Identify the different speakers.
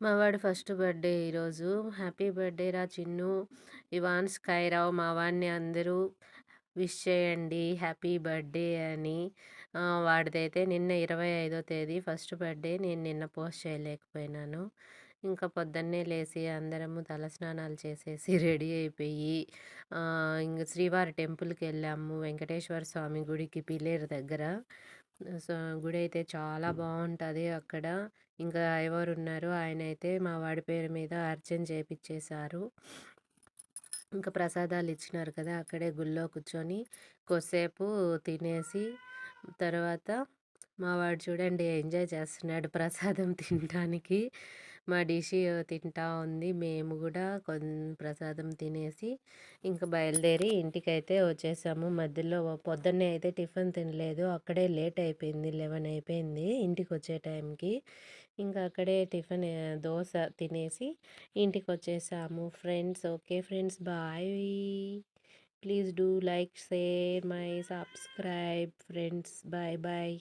Speaker 1: మా వాడి first birthday ఈరోజు. హ్యాపీ బర్త్‌డే రా చిన్ను. ఇవాన్ స్కైరావ్ మా వాడిని అందరూ విష్ చేయండి హ్యాపీ బర్త్‌డే అని. వాడిదైతే నిన్న 25వ తేదీ ఫస్ట్ బర్త్‌డే. నేను నిన్న పోస్ట్ చేయలేకపోయినాను. ఇంకా పొద్దున్నే లేసి అందరము తలస్నానాలు చేసేసి రెడీ అయిపోయి ఇంక శ్రీవారి టెంపుల్‌కెళ్ళాము. వెంకటేశ్వర స్వామి గుడికి పిలేరు దగ్గర. సో, గుడైతే చాలా బావుంటది అక్కడ. ఇంకా అయ్యవారున్నారు. ఆయనైతే మా వాడి పేరు మీద అర్చన చేపిచ్చేశారు. ఇంకా ప్రసాదాలిచ్చినారు కదా! అక్కడే గుళ్ళో కూర్చొని కొద్దిసేపు తినేసి, తర్వాత మా వాడు చూడండి ఎంజాయ్ చేస్తున్నాడు ప్రసాదం తినటానికి. మా డిషి తింటా ఉంది. మేము గూడా ప్రసాదం తినేసి ఇంక బయలుదేరి ఇంటికైతే వచ్చేసాము. మధ్యలో పొద్దున్నే అయితే టిఫిన్ తినలేదు. అక్కడే లేట్ అయిపోయింది. 11 అయిపోయింది ఇంటికొచ్చే టైంకి. ఇంకా అక్కడే టిఫిన్ దోస తినేసి ఇంటికొచ్చేసాము friends. Okay friends, bye. Please do like, share my subscribe friends. Bye bye.